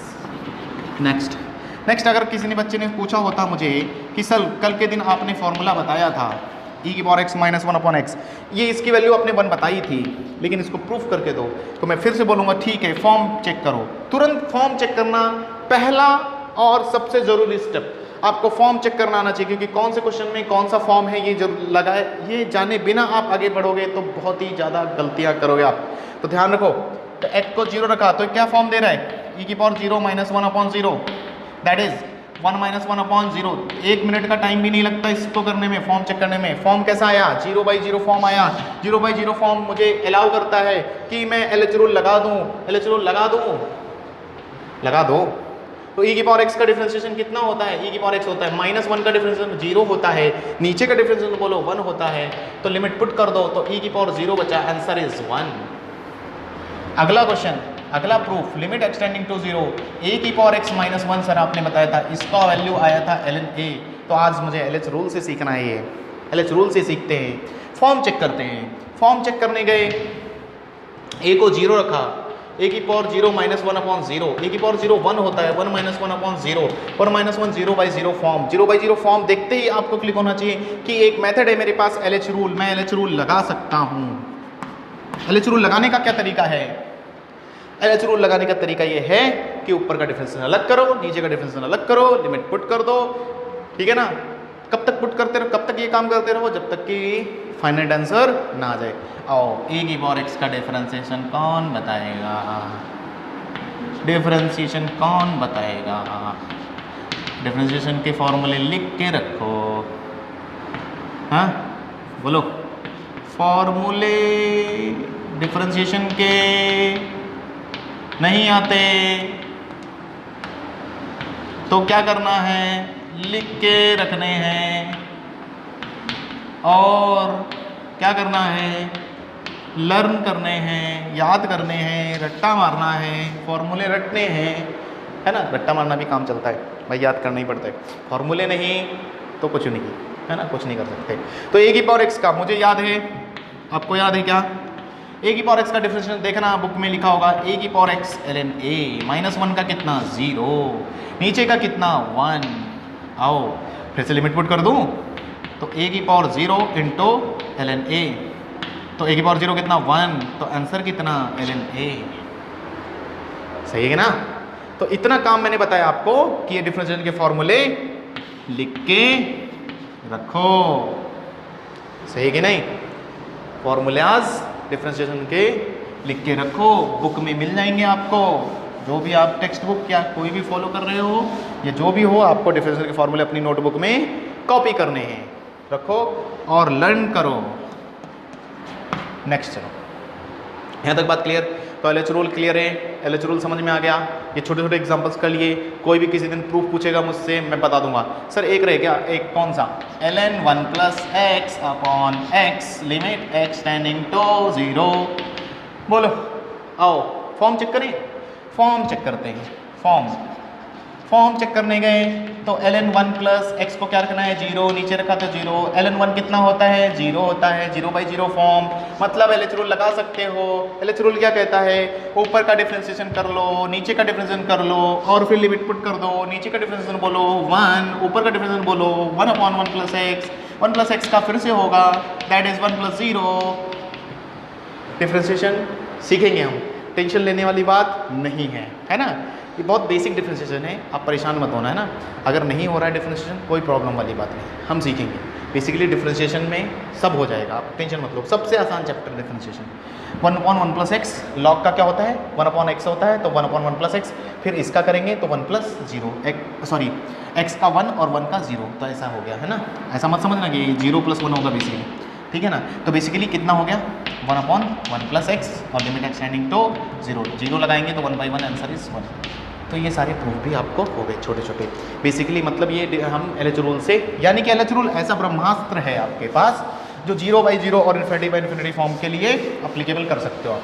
नेक्स्ट अगर किसी ने बच्चे ने पूछा होता मुझे कि सर कल के दिन आपने फॉर्मूला बताया था e⁻x - 1/x, ये इसकी वैल्यू आपने 1 बताई थी, लेकिन इसको प्रूफ करके दो, तो मैं फिर से बोलूँगा ठीक है, फॉर्म चेक करो। तुरंत फॉर्म चेक करना पहला और सबसे ज़रूरी स्टेप, आपको फॉर्म चेक करना आना चाहिए, क्योंकि कौन से क्वेश्चन में कौन सा फॉर्म है ये जरूर लगा है, ये जाने बिना आप आगे बढ़ोगे तो बहुत ही ज़्यादा गलतियाँ करोगे आप। तो ध्यान रखो, तो x को 0 रखा तो क्या फॉर्म दे रहा है, e⁻0 - 1/0, दैट इज 1 - 1/0। 1 मिनट का टाइम भी नहीं लगता इसको करने में, फॉर्म चेक करने में। फॉर्म कैसा आया, 0/0 फॉर्म आया। 0/0 फॉर्म मुझे अलाउ करता है कि मैं एलएच रूल लगा दूं, एलएच रूल लगा दो। तो e⁻x का डिफरेंशिएशन कितना होता है, e⁻x होता है -1 का डिफरेंशिएशन 0 होता है, नीचे का डिफरेंशिएशन बोलो 1 होता है, तो लिमिट पुट कर दो तो e⁻0 बचा, आंसर इज 1। अगला क्वेश्चन, अगला proof, limit extending to 0, e⁻x - 1 sir आपने बताया था, इसका वैल्यू आया था ln a। तो आज मुझे एलएच रूल से सीखना है, ये एलएच रूल से सीखते हैं। फॉर्म चेक करते हैं, फॉर्म चेक करने गए, a को 0 रखा, e⁻0 - 1/0, e⁻0 1 होता है, 1 - 1/0, 1 - 1 0/0 फॉर्म। 0/0 फॉर्म देखते ही आपको क्लिक होना चाहिए कि एक मेथड है मेरे पास एलएच रूल, मैं एलएच रूल लगा सकता हूँ। एलएच रूल लगाने का क्या तरीका है, एलएच रूल लगाने का तरीका ये है कि ऊपर का डिफरेंशिएशन अलग करो, नीचे का डिफरेंशिएशन अलग करो, लिमिट पुट कर दो, ठीक है ना। कब तक पुट करते रहो, कब तक ये काम करते रहो, जब तक कि फाइनल आंसर ना आ जाए। आओ ए की पावर एक्स का डिफरेंशिएशन कौन बताएगा, डिफरेंशिएशन कौन बताएगा, डिफरेंशिएशन के फॉर्मूले लिख के रखो। हाँ बोलो, फॉर्मूले डिफरेंशिएशन के नहीं आते तो क्या करना है, लिख के रखने हैं, और क्या करना है, लर्न करने हैं, याद करने हैं, रट्टा मारना है, फॉर्मूले रटने हैं, है ना। रट्टा मारना भी काम चलता है भाई, याद करना ही पड़ता है, फॉर्मूले नहीं तो कुछ नहीं, है ना, कुछ नहीं कर सकते। तो ए की पावर एक्स का मुझे याद है, आपको याद है क्या, ए की पावर एक्स का डिफरेंशियल देखना, बुक में लिखा होगा ए की पावर एक्स ln a, -1 का कितना 0, नीचे का कितना 1। आओ फिर से लिमिट पुट कर दूं, तो ए की पावर 0 इंटू ln a, तो ए की पावर 0 कितना 1, तो आंसर कितना ln a, सही है ना। तो इतना काम मैंने बताया आपको कि ये डिफरेंशिएशन के फॉर्मूले लिख के रखो, सही है कि नहीं। फॉर्मूलाज डिफरेंशिएशन के लिख के रखो, बुक में मिल जाएंगे आपको, जो भी आप टेक्स्ट बुक या कोई भी फॉलो कर रहे हो या जो भी हो, आपको डिफरेंशिएशन के फॉर्मूले अपनी नोटबुक में कॉपी करने हैं, रखो और लर्न करो। नेक्स्ट चलो, यहाँ तक बात क्लियर। तो एलएच रूल क्लियर है, एलएच रूल समझ में आ गया। ये छोटे छोटे एग्जांपल्स कर लिए, कोई भी किसी दिन प्रूफ पूछेगा मुझसे, मैं बता दूंगा। सर एक रह गया, एक कौन सा, ln 1 + x upon x limit x tending to 0। बोलो, आओ फॉर्म चेक करें, फॉर्म चेक करते हैं। फॉर्म चेक करने गए तो ln 1 + x को क्या रखना है 0, नीचे रखा तो 0, ln 1 कितना होता है 0 होता है, 0/0 फॉर्म, मतलब एलएच रूल लगा सकते हो। एलएच रूल क्या कहता है, ऊपर का डिफरेंशिएशन कर लो, नीचे का डिफरेंशिएशन कर लो और फिर लिमिट पुट कर दो, नीचे का डिफरेंशिएशन बोलो 1, ऊपर का डिफरेंशिएशन बोलो 1/1 + x, 1 + x का फिर से होगा दैट इज 1 + 0। डिफरेंशिएशन सीखेंगे हम, टेंशन लेने वाली बात नहीं है, है ना। ये बहुत बेसिक डिफरेंशिएशन है, आप परेशान मत होना, है ना। अगर नहीं हो रहा है डिफरेंशिएशन कोई प्रॉब्लम वाली बात नहीं, हम सीखेंगे। बेसिकली डिफरेंशिएशन में सब हो जाएगा, आप टेंशन मत लो। सबसे आसान चैप्टर डिफरेंशिएशन। 1/1 + x, लॉग का क्या होता है 1/x होता है, तो 1/1 + x, फिर इसका करेंगे तो 1 + 0, x का 1 और 1 का 0, तो ऐसा हो गया, है ना। ऐसा मत समझना कि 0 + 1 होगा बेसिकली, ठीक है ना। तो बेसिकली कितना हो गया 1/1 + x और लिमिट x टेंडिंग टू 0, 0 लगाएंगे तो 1/1 आंसर इज 1। तो ये सारे प्रूफ भी आपको हो गए छोटे छोटे। बेसिकली मतलब ये हम एलएच रूल से, यानी कि एलएच रूल ऐसा ब्रह्मास्त्र है आपके पास जो 0/0 और ∞/∞ फॉर्म के लिए अप्लीकेबल कर सकते हो आप,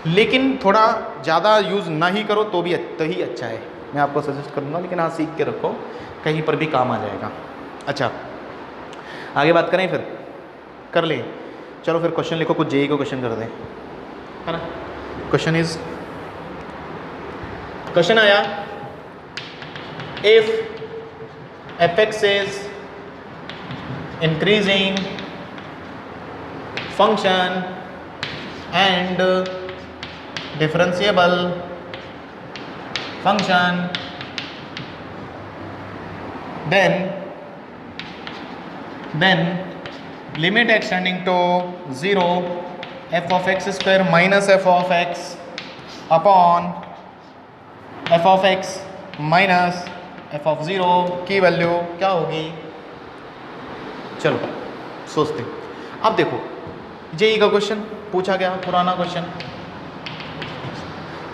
लेकिन थोड़ा ज़्यादा यूज़ ना ही करो तो भी ही अच्छा है, मैं आपको सजेस्ट करूँगा। लेकिन हाँ सीख के रखो, कहीं पर भी काम आ जाएगा। अच्छा आगे बात करें, फिर कर लें। चलो फिर क्वेश्चन लिखो, कुछ जेई को क्वेश्चन कर दें, है ना। क्वेश्चन आया, if fx is increasing function and differentiable function, then limit x tending to 0 f(x² - f(x) upon f(x - f(0) की वैल्यू क्या होगी। चलो सोचते हैं। अब देखो जेई का क्वेश्चन पूछा गया, पुराना क्वेश्चन,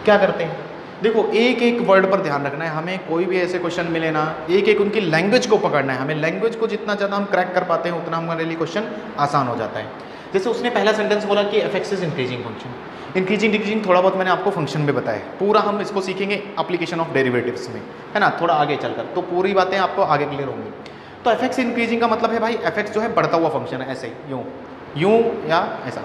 क्या करते हैं, देखो एक एक वर्ड पर ध्यान रखना है हमें। कोई भी ऐसे क्वेश्चन मिले ना, एक एक उनकी लैंग्वेज को पकड़ना है हमें। लैंग्वेज को जितना ज़्यादा हम क्रैक कर पाते हैं उतना हमारे लिए क्वेश्चन आसान हो जाता है। जैसे उसने पहला सेंटेंस बोला कि f(x) is increasing function, increasing decreasing थोड़ा बहुत मैंने आपको फंक्शन में बताया, पूरा हम इसको सीखेंगे एप्लीकेशन ऑफ डेरिवेटिव्स में, है ना, थोड़ा आगे चलकर, तो पूरी बातें आपको आगे क्लियर होंगी। तो f(x) इंक्रीजिंग का मतलब है भाई f(x) जो है बढ़ता हुआ फंक्शन है, ऐसे यूँ या ऐसा,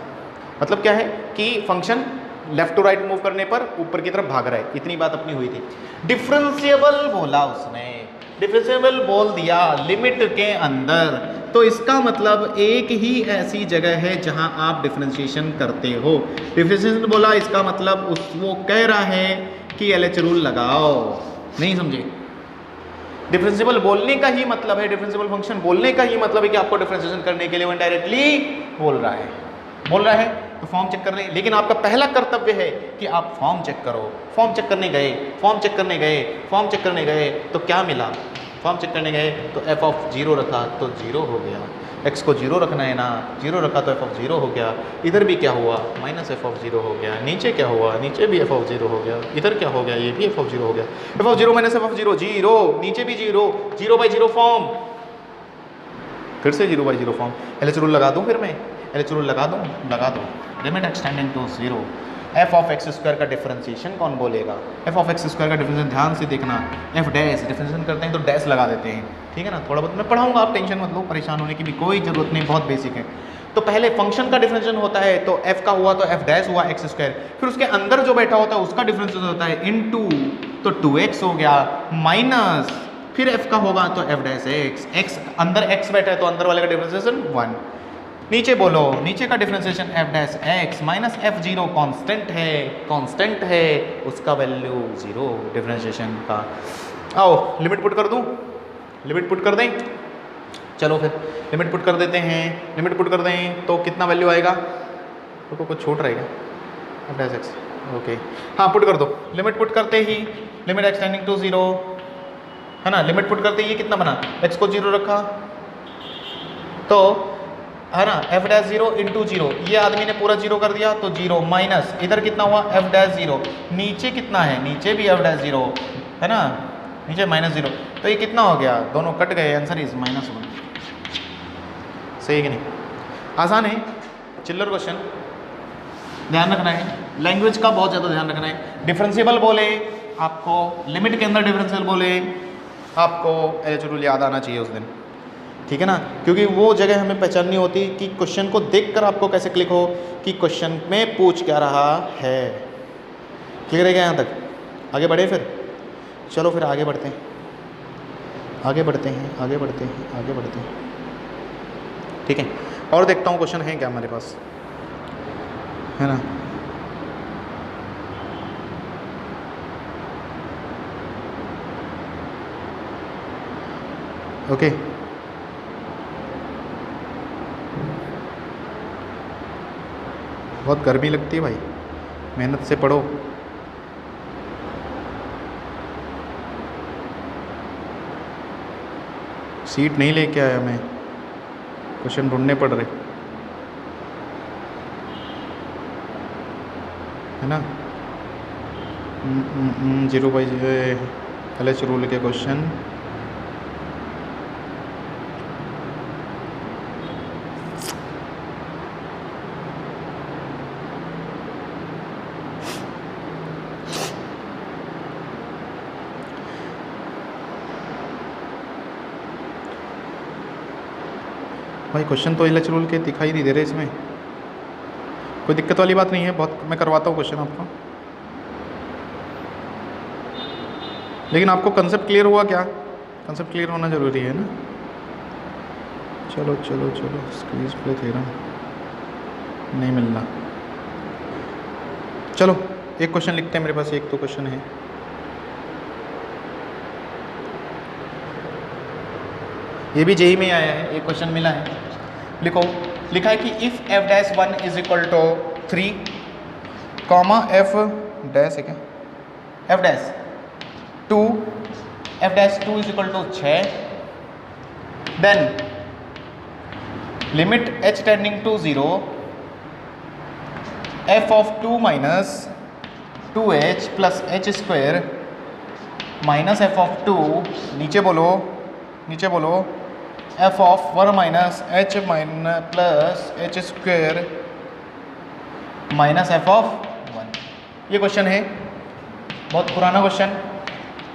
मतलब क्या है कि function left to right move करने पर ऊपर की तरफ भाग रहा है, इतनी बात अपनी हुई थी। डिफरेंशिएबल बोला उसने, डिफरेंशिएबल बोल दिया लिमिट के अंदर, तो इसका मतलब एक ही ऐसी जगह है जहां आप डिफरेंशिएशन करते हो। डिफरेंशिएशन बोला, इसका मतलब वो कह रहा है कि एलएच रूल लगाओ, नहीं समझे, डिफरेंशिएबल बोलने का ही मतलब है, डिफरेंशिएबल फंक्शन बोलने का ही मतलब है कि आपको डिफरेंशिएशन करने के लिए वो डायरेक्टली बोल रहा है तो फॉर्म चेक कर रहे हैं। लेकिन आपका पहला कर्तव्य है कि आप फॉर्म चेक करो। फॉर्म चेक करने गए तो क्या मिला? फॉर्म चेक करने गए तो एफ ऑफ 0 रखा तो 0 हो गया। एक्स को 0 रखना है ना, 0 रखा तो एफ ऑफ 0 हो गया। इधर भी क्या हुआ? माइनस एफ ऑफ 0 हो गया। नीचे क्या हुआ? नीचे भी एफ ऑफ 0 हो गया। इधर क्या हो गया? ये भी एफ ऑफ 0 हो गया। F of 0 minus f of 0 0, नीचे भी 0, 0/0 फॉर्म, फिर से 0/0 फॉर्म। एलएच रूल लगा दूं, फिर मैं एलएच रूल लगा दूं। Limit extending to 0, f of x square का डिफरेंशिएशन कौन बोलेगा? एफ ऑफ एक्स स्क्वायर का डिफरेंशिएशन ध्यान से देखना। एफ डैश डिफरेंशिएशन करते हैं तो डैश लगा देते हैं, ठीक है ना। थोड़ा बहुत मैं पढ़ाऊंगा, आप टेंशन मत लो, परेशान होने की भी कोई ज़रूरत नहीं, बहुत बेसिक है। तो पहले फंक्शन का डिफरेंशिएशन होता है तो एफ का हुआ तो एफ डैश हुआ एक्स स्क्वायर, फिर उसके अंदर जो बैठा होता है उसका डिफरेंशिएशन होता है इनटू, तो 2x हो गया, माइनस फिर एफ का होगा तो एफ डैश एक्स अंदर एक्स बैठा है तो अंदर वाले का डिफरेंशिएशन 1। नीचे बोलो, नीचे का differentiation F dash x minus F 0 constant है उसका वैल्यू 0 डिफरेंशिएशन का। आओ लिमिट पुट कर दूं, लिमिट पुट कर दें, चलो फिर लिमिट पुट कर देते हैं। लिमिट पुट कर दें तो कितना वैल्यू आएगा? तो कुछ छूट रहेगा एफ डैश एक्स, ओके हाँ पुट कर दो। लिमिट पुट करते ही लिमिट एक्सटेंडिंग टू 0 है ना, लिमिट पुट करते ही ये कितना बना? एक्स को 0 रखा तो है ना एफ डैश 0 इंटू 0, ये आदमी ने पूरा 0 कर दिया तो 0 माइनस इधर कितना हुआ? एफ डैश 0, नीचे कितना है? नीचे भी एफ डैश 0 है ना, नीचे -0, तो ये कितना हो गया? दोनों कट गए, आंसर इज -1। सही है कि नहीं? आसान है, चिल्लर क्वेश्चन, ध्यान रखना है, लैंग्वेज का बहुत ज़्यादा ध्यान रखना है। डिफरेंशिएबल बोले आपको, लिमिट के अंदर डिफरेंशियल बोले आपको एलएच रूल याद आना चाहिए उस दिन, ठीक है ना, क्योंकि वो जगह हमें पहचाननी होती कि क्वेश्चन को देखकर आपको कैसे क्लिक हो कि क्वेश्चन में पूछ क्या रहा है। क्लियर है क्या यहाँ तक? आगे बढ़े फिर, चलो फिर आगे बढ़ते हैं, आगे बढ़ते हैं, ठीक है। और देखता हूँ क्वेश्चन है क्या हमारे पास, है ना। ओके बहुत गर्मी लगती है भाई, मेहनत से पढ़ो। सीट नहीं लेके आया मैं, क्वेश्चन ढूंढने पड़ रहे, है ना। 0/0 एलएच रूल के क्वेश्चन, भाई क्वेश्चन तो एलएच रूल के दिखाई नहीं दे रहे इसमें, कोई दिक्कत वाली बात नहीं है, बहुत मैं करवाता हूँ क्वेश्चन आपको। लेकिन आपको कंसेप्ट क्लियर हुआ क्या? कंसेप्ट क्लियर होना ज़रूरी है ना। चलो स्क्वीज प्ले थ्योरम नहीं मिलना, चलो एक क्वेश्चन लिखते हैं, मेरे पास एक तो क्वेश्चन है। ये भी जेई में आया है, एक क्वेश्चन मिला है, लिखो। लिखा है कि if f dash 1 is equal to 3 comma f dash है क्या, f dash 2 is equal to 6, then limit h tending to 0 f of 2 minus 2h plus h square minus f of 2, नीचे बोलो f of 1 minus h minus plus h square minus f of 1। ये question है, बहुत पुराना question,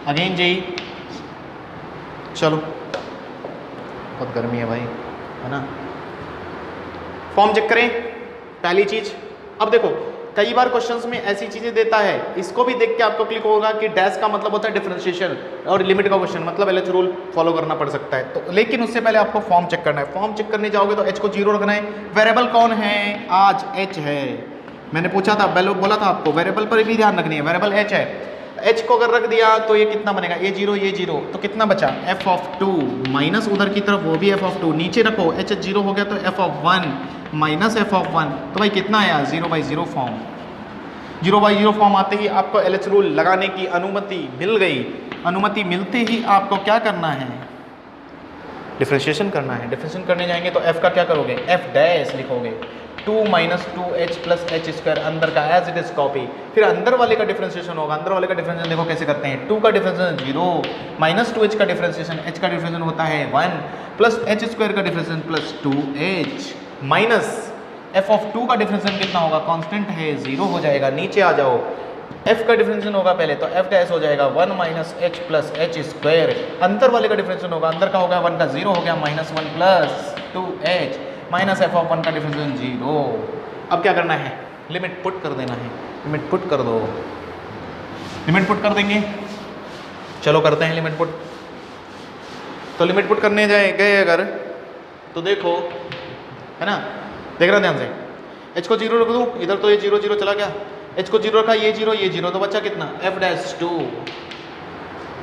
again JEE. चलो बहुत गर्मी है भाई, है ना। फॉर्म चेक करें पहली चीज। अब देखो कई बार क्वेश्चंस में ऐसी चीजें देता है, इसको भी देख के आपको क्लिक होगा कि डैश का मतलब होता है डिफरेंशिएशन और लिमिट का क्वेश्चन मतलब एलएच रूल फॉलो करना पड़ सकता है। तो लेकिन उससे पहले आपको फॉर्म चेक करना है। फॉर्म चेक करने जाओगे तो h को 0 रखना है। वेरिएबल कौन है? आज h है। मैंने पूछा था, बोला था आपको वेरिएबल पर भी ध्यान रखनी है। वेरिएबल h है। h को अगर रख दिया तो ये कितना बनेगा, ये जीरो, तो कितना बचा f(2) माइनस उधर की तरफ वो भी f(2), नीचे रखो h 0 हो गया तो f(1) माइनस f(1), तो भाई कितना आया 0/0 फॉर्म। 0/0 फॉर्म आते ही आपको LH रूल लगाने की अनुमति मिल गई। अनुमति मिलते ही आपको क्या करना है, डिफरेंशिएशन करना है। डिफरेंशिएशन करने जाएंगे तो f का क्या करोगे, f डैश लिखोगे, 2 - 2h + h², अंदर का एज इट इज कॉपी। फिर अंदर वाले का डिफरेंशिएशन होगा। अंदर वाले का डिफरेंशिएशन देखो कैसे करते हैं, 2 का डिफरेंशिएशन 0, -2h का डिफरेंशिएशन, h का डिफरेंशिएशन होता है 1, प्लस h² का differentiation plus 2h, minus f(2) का डिफरेंशिएशन कितना होगा, कांस्टेंट है 0 हो जाएगा। नीचे आ जाओ, f का डिफरेंशिएशन होगा पहले तो f डैश हो जाएगा 1 - h + h², अंदर वाले का डिफरेंशिएशन होगा, अंदर का हो गया 1 का 0 हो गया, -1 + 2h, माइनस f(1) का डिफरेंशिएशन 0। अब क्या करना है, लिमिट पुट कर देना है। लिमिट पुट कर दो, लिमिट पुट कर देंगे। चलो करते हैं लिमिट पुट। तो लिमिट पुट करने गए अगर, तो देखो है ना, देख रहा ध्यान से, h को 0 रख दूँ, इधर तो ये 0 0 चला गया, h को 0 रखा, ये 0, तो बचा कितना f'2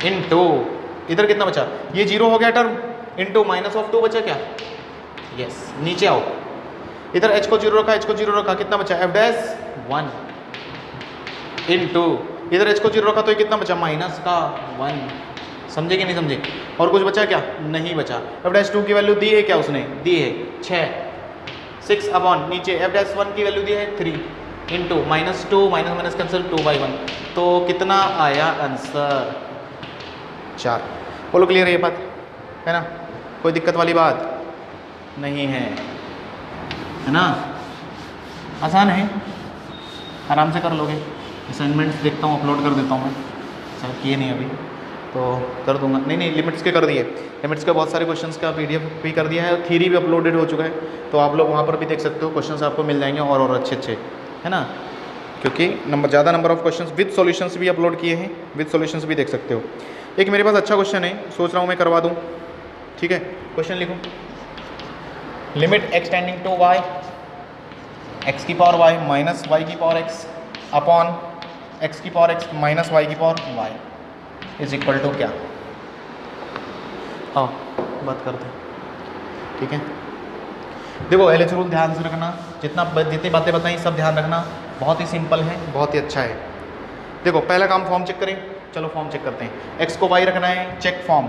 इंटू, इधर कितना बचा, ये 0 हो गया टर्म, इंटू -2 बचा क्या, यस। नीचे आओ, इधर h को 0 रखा, कितना बचा f'1 इंटू, इधर h को 0 रखा तो ये कितना बचा -1। समझे कि नहीं समझे? और कुछ बचा क्या, नहीं बचा। f'2 की वैल्यू दी है क्या, उसने दी है 6, 6 अपॉन नीचे f'1 की वैल्यू दी है 3 इंटू -2, माइनस कैंसिल 2/1, तो कितना आया आंसर 4। बोलो क्लियर है ये बात, है ना, कोई दिक्कत वाली बात नहीं है ना, आसान है, आराम से कर लोगे। असाइनमेंट्स देखता हूँ, अपलोड कर देता हूँ मैं, शायद किए नहीं अभी तो कर दूंगा। नहीं लिमिट्स के कर दिए, लिमिट्स के बहुत सारे क्वेश्चंस का PDF भी कर दिया है, थ्योरी भी अपलोडेड हो चुका है, तो आप लोग वहाँ पर भी देख सकते हो, क्वेश्चंस आपको मिल जाएंगे और अच्छे, है ना, क्योंकि ज़्यादा number of questions with solutions भी अपलोड किए हैं, विद सॉल्यूशंस भी देख सकते हो। एक मेरे पास अच्छा क्वेश्चन है, सोच रहा हूँ मैं करवा दूँ, ठीक है। क्वेश्चन लिखो, limit x tending to y, x की पावर y माइनस y की पावर x अपॉन x की पावर x माइनस y की power y is equal to क्या। आओ बात करते हैं, ठीक है। देखो LH रूल ध्यान से रखना, जितनी बातें बताई सब ध्यान रखना, बहुत ही सिंपल है, बहुत ही अच्छा है। देखो पहला काम फॉर्म चेक करें, चलो फॉर्म चेक करते हैं। x को y रखना है, चेक फॉर्म।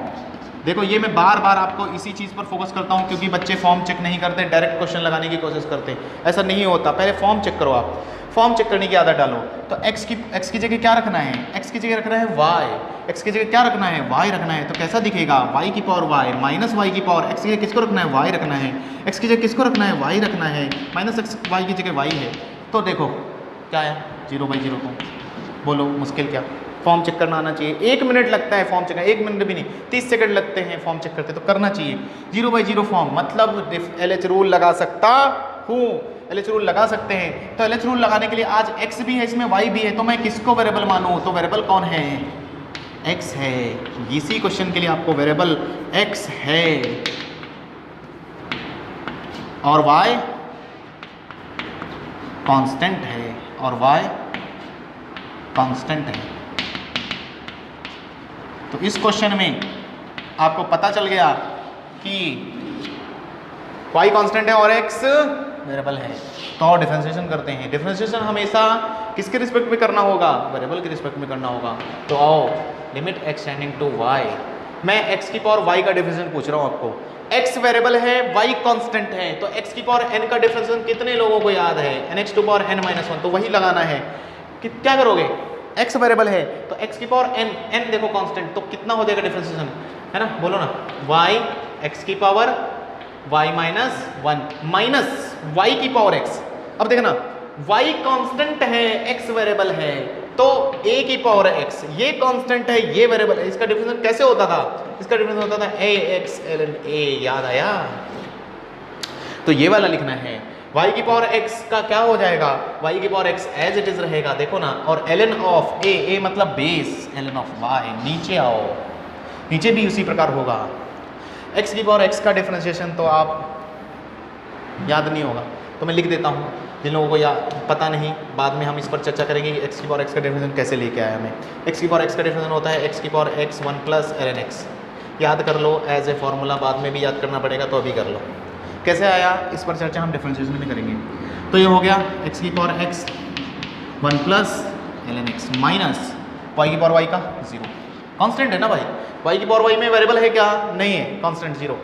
देखो ये मैं बार बार आपको इसी चीज़ पर फोकस करता हूँ, क्योंकि बच्चे फॉर्म चेक नहीं करते, डायरेक्ट क्वेश्चन लगाने की कोशिश करते हैं। ऐसा नहीं होता, पहले फॉर्म चेक करो। आप फॉर्म चेक करने की आदत डालो। तो x की जगह क्या रखना है, x की जगह रखना है y, x की जगह क्या रखना है, y रखना है। तो कैसा दिखेगा, y की पावर y माइनस y की पावर x की जगह किसको रखना है, y रखना है। x की जगह किसको रखना है, y रखना है, माइनस x y की जगह y है। तो देखो क्या है 0/0 को, बोलो मुश्किल क्या, फॉर्म चेक करना आना चाहिए। 1 मिनट लगता है फॉर्म चेक, 1 मिनट भी नहीं 30 सेकंड लगते हैं फॉर्म चेक करते, तो करना चाहिए। 0/0 फॉर्म मतलब LH रूल लगा सकता हूँ, LH रूल लगा सकते हैं। तो LH रूल लगाने के लिए आज x भी है इसमें, y भी है, तो मैं किसको वेरिएबल मानूँ, तो वेरिएबल कौन है, x है। इसी क्वेश्चन के लिए आपको वेरिएबल x है और y कांस्टेंट है, और y कांस्टेंट है। तो इस क्वेश्चन में आपको पता चल गया कि y कांस्टेंट है और x वेरिएबल है। तो और डिफरेंशिएशन करते हैं। डिफरेंशिएशन हमेशा किसके रिस्पेक्ट में करना होगा, वेरिएबल के रिस्पेक्ट में करना होगा। तो आओ, limit x tending to y, मैं x की पावर y का डिफरेंशिएशन पूछ रहा हूँ आपको। x वेरिएबल है, y कांस्टेंट है, तो x की पावर n का डिफरेंशिएशन कितने लोगों को याद है, nx⁴n-1, तो वही लगाना है। कि क्या करोगे, x वेरिएबल है तो x की पावर n देखो कांस्टेंट, तो कितना हो जाएगा डिफरेंशिएशन, है ना, बोलो ना, y x की power y minus 1 minus y की पावर x। अब देखना y कांस्टेंट है, x वेरिएबल है, तो a की पावर x, ये कांस्टेंट है, ये वेरिएबल है। इसका डिफरेंशिएशन कैसे होता था, इसका डिफरेंशिएशन होता था ax ln a, याद आया। तो ये वाला लिखना है। y की पावर x का क्या हो जाएगा, y की power x as it is रहेगा, देखो ना, और ln ऑफ a मतलब बेस, ln ऑफ y। नीचे आओ, नीचे भी उसी प्रकार होगा। x की पावर x का डिफरेंशिएशन तो आप याद नहीं होगा, तो मैं लिख देता हूँ। जिन लोगों को या पता नहीं, बाद में हम इस पर चर्चा करेंगे कि एक्स की पावर एक्स का डेफिनेशन कैसे लेके आया हमें। एक्स की पावर एक्स का डेफिनेशन होता है एक्स की power x 1 plus ln x। याद कर लो एज ए फॉर्मूला, बाद में भी याद करना पड़ेगा तो अभी कर लो। कैसे आया इस पर चर्चा हम डिफरेंशिएशन में करेंगे। तो ये हो गया एक्स की power x 1 plus ln x minus y की पावर वाई का 0। कांस्टेंट है ना भाई, वाई की पावर वाई में वेरिएबल है क्या? नहीं है, कांस्टेंट 0।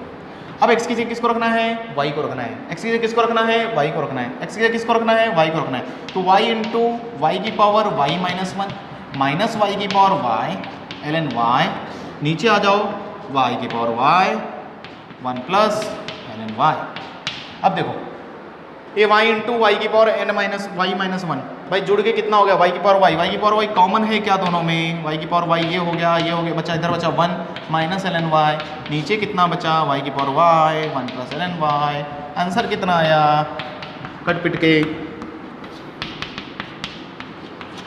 अब x की जगह किसको रखना है? y को रखना है। x की जगह किसको रखना है? y को रखना है। x की जगह किसको रखना है? y को रखना है। तो y इंटू वाई की power y minus 1 minus y की पावर y ln y, नीचे आ जाओ y की power y 1 plus ln y। अब देखो ये y इंटू वाई की power n minus y minus 1, भाई जुड़ के कितना हो गया? y की पावर y कॉमन है क्या दोनों में? y की पावर y ये हो गया बचा, इधर बचा 1 माइनस ln y, नीचे कितना बचा? y की power y 1 plus ln y। Answer कितना आया? कट पिट के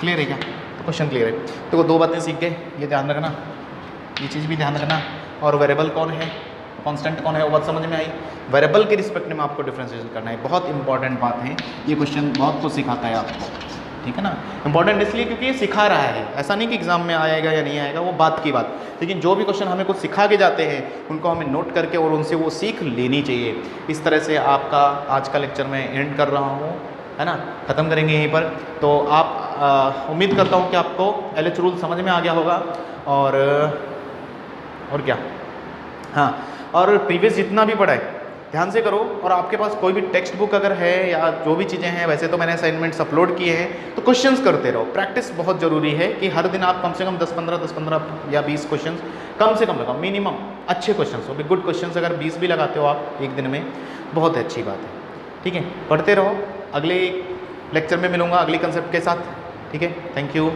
क्लियर है क्या? तो क्वेश्चन क्लियर है। तो दो बातें सीख गए, ये ध्यान रखना, ये चीज़ भी ध्यान रखना, और वेरिएबल कौन है, कांस्टेंट कौन है, वो बात समझ में आई। वेरिएबल के रिस्पेक्ट में आपको डिफरेंशिएशन करना है, बहुत इंपॉर्टेंट बात है। ये क्वेश्चन बहुत कुछ सिखाता है आपको, ठीक है ना। इंपॉर्टेंट इसलिए क्योंकि ये सिखा रहा है, ऐसा नहीं कि एग्जाम में आएगा या नहीं आएगा, वो बात की बात। लेकिन जो भी क्वेश्चन हमें कुछ सिखा के जाते हैं उनको हमें नोट करके और उनसे वो सीख लेनी चाहिए। इस तरह से आपका आज का लेक्चर मैं एंड कर रहा हूँ, है ना, ख़त्म करेंगे यहीं पर। तो आप उम्मीद करता हूँ कि आपको LH रूल समझ में आ गया होगा, और क्या, हाँ, और प्रीवियस जितना भी पढ़ा है ध्यान से करो। और आपके पास कोई भी टेक्स्ट बुक अगर है या जो भी चीज़ें हैं, वैसे तो मैंने असाइनमेंट्स अपलोड किए हैं, तो क्वेश्चंस करते रहो। प्रैक्टिस बहुत ज़रूरी है कि हर दिन आप कम से कम 10-15 या 20 क्वेश्चंस कम से कम लगाओ, मिनिमम अच्छे क्वेश्चंस हो, गुड क्वेश्चंस। अगर 20 भी लगाते हो आप एक दिन में, बहुत अच्छी बात है, ठीक है। पढ़ते रहो, अगले लेक्चर में मिलूँगा अगले कंसेप्ट के साथ, ठीक है। Thank you.